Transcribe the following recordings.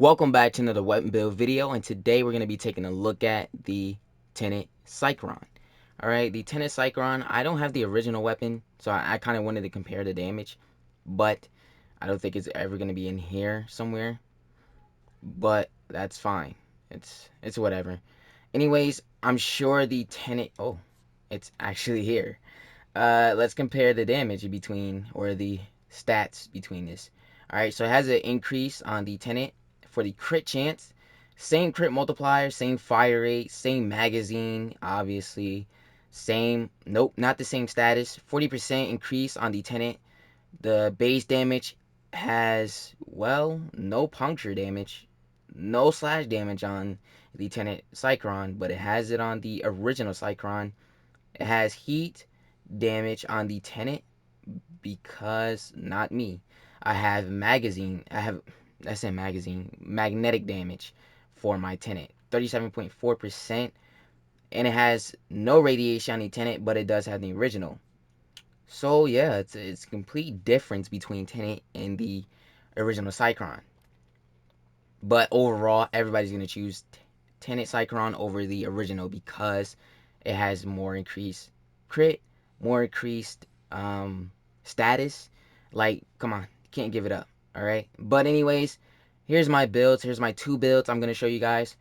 Welcome back to another weapon build video, and today we're going to be taking a look at the Tenet Cycron. Alright, the Tenet Cycron, I don't have the original weapon, so I kind of wanted to compare the damage, but I don't think it's ever going to be in here somewhere, but that's fine. It's whatever. Anyways, I'm sure the Tenet, oh, it's actually here. Let's compare the damage between, or the stats between this. Alright, so it has an increase on the Tenet for the crit chance. Same crit multiplier, same fire rate, same magazine, obviously. Nope, not the same status. 40% increase on the Tenet. The base damage has, well, no puncture damage, no slash damage on the Tenet Cycron, but it has it on the original Cycron. It has heat damage on the Tenet because not me. I have magnetic damage for my Tenet, 37.4%, and it has no radiation on the Tenet, but it does have the original. So yeah, it's a complete difference between Tenet and the original Cycron. But overall, everybody's gonna choose Tenet Cycron over the original because it has more increased crit, more increased status. Like, come on, can't give it up. All right. But anyways, here's my builds. Here's my two builds I'm gonna show you guys.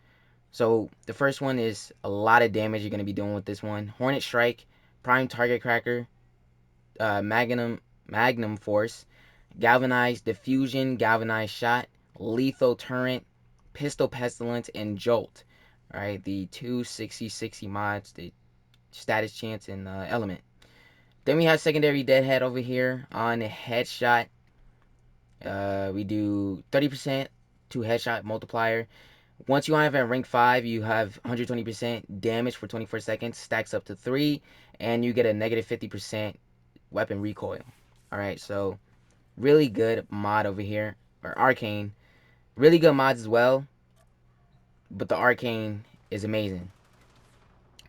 So the first one is a lot of damage you're gonna be doing with this one. Hornet Strike, Prime Target Cracker, Magnum Force, Galvanized Diffusion, Galvanized Shot, Lethal Turret, Pistol Pestilence, and Jolt. Alright, the two 60-60 mods, the status chance and element. Then we have secondary deadhead over here on the headshot. We do 30% to headshot multiplier. Once you have at rank 5, you have 120% damage for 24 seconds, stacks up to 3, and you get a negative 50% weapon recoil. Alright, so really good mod over here, or arcane. Really good mods as well, but the arcane is amazing.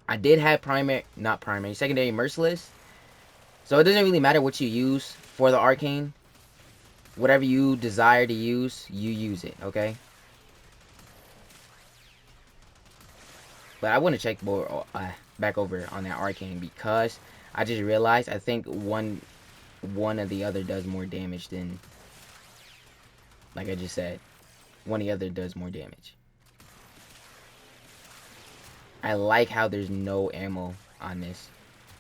I did have secondary merciless. So it doesn't really matter what you use for the arcane. Whatever you desire to use, you use it, okay? But I want to check more back over on that arcane because I just realized I think one of the other does more damage than, like I just said, one of the other does more damage. I like how there's no ammo on this,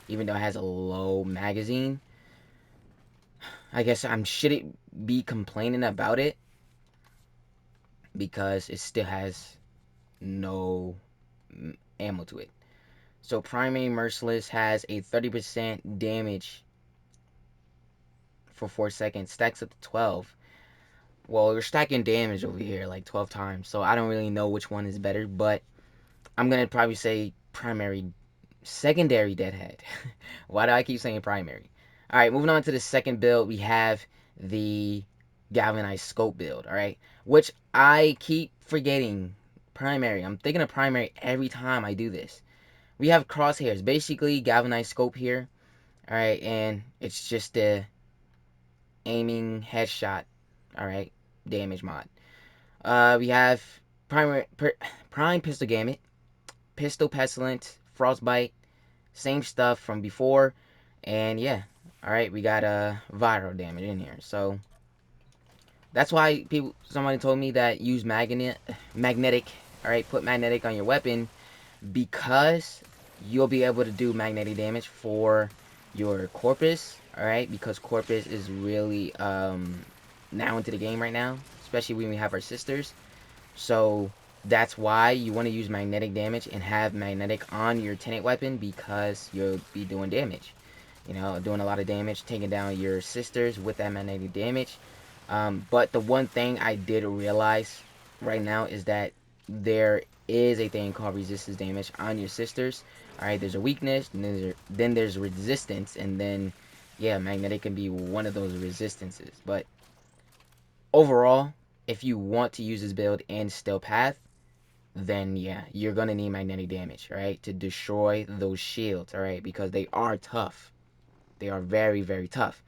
even though it has a low magazine. I guess I shouldn't be complaining about it because it still has no ammo to it. So Primary Merciless has a 30% damage for 4 seconds, stacks up to 12. Well, we're stacking damage over here like 12 times, so I don't really know which one is better, but I'm gonna probably say secondary deadhead. Why do I keep saying primary? Alright, moving on to the second build, we have the galvanized scope build, alright? Which I keep forgetting primary. I'm thinking of primary every time I do this. We have crosshairs, basically galvanized scope here, alright, and it's just a aiming headshot, alright, damage mod. We have prime pistol gamut, pistol pestilence, frostbite, same stuff from before, and yeah, alright, we got viral damage in here. So that's why somebody told me that use magnetic, alright, put magnetic on your weapon because you'll be able to do magnetic damage for your corpus, alright, because corpus is really now into the game right now, especially when we have our sisters. So that's why you want to use magnetic damage and have magnetic on your Tenet weapon because you'll be doing damage. You know, doing a lot of damage, taking down your sisters with that magnetic damage. But the one thing I did realize right now is that there is a thing called resistance damage on your sisters. Alright, there's a weakness, and then there's resistance, and then, yeah, magnetic can be one of those resistances. But overall, if you want to use this build in Steel Path, then yeah, you're gonna need magnetic damage, right, to destroy those shields, alright, because they are tough. They are very, very tough.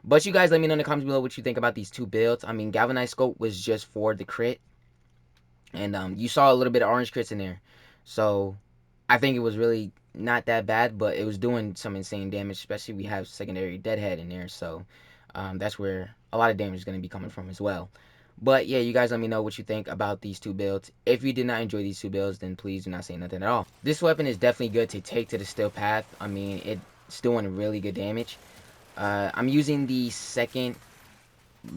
But you guys let me know in the comments below what you think about these two builds. I mean, Galvanized Scope was just for the crit. And you saw a little bit of orange crits in there. So I think it was really not that bad, but it was doing some insane damage, especially we have secondary deadhead in there. So that's where a lot of damage is going to be coming from as well. But yeah, you guys let me know what you think about these two builds. If you did not enjoy these two builds, then please do not say nothing at all. This weapon is definitely good to take to the steel path. I mean, it's doing really good damage. I'm using the second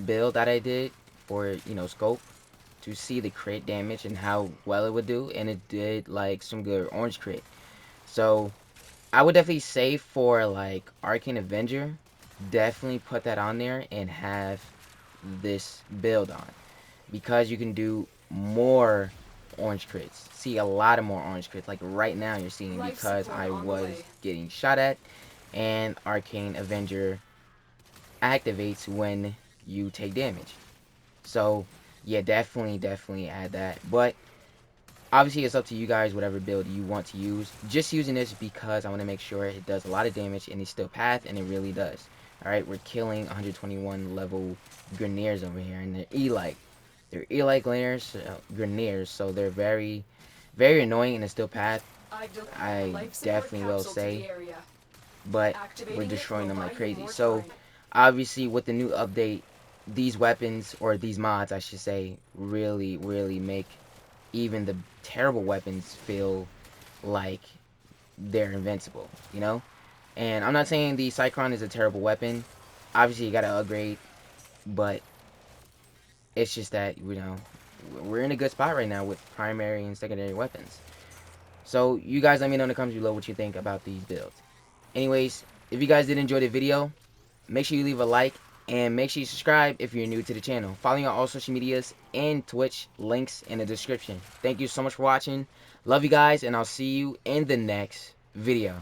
build that I did for, scope to see the crit damage and how well it would do, and it did like some good orange crit. So I would definitely say for like Arcane Avenger, definitely put that on there and have this build on, because you can do more orange crits. See a lot of more orange crits. Like right now you're seeing, because I was getting shot at, and Arcane Avenger activates when you take damage. So yeah, definitely add that. But obviously it's up to you guys, whatever build you want to use. Just using this because I want to make sure it does a lot of damage in the steel path, and it really does. Alright, we're killing 121 level Grineers over here, and they're E-like. They're E-like Grineers, so they're very, very annoying in the steel path. I definitely will say, but we're destroying them like crazy. So obviously with the new update, these weapons, or these mods I should say, really make even the terrible weapons feel like they're invincible, And I'm not saying the Cycron is a terrible weapon. Obviously you gotta upgrade, but it's just that, we're in a good spot right now with primary and secondary weapons. So you guys let me know in the comments below what you think about these builds. Anyways, if you guys did enjoy the video, make sure you leave a like, and make sure you subscribe if you're new to the channel. Follow me on all social medias and Twitch, links in the description. Thank you so much for watching. Love you guys, and I'll see you in the next video.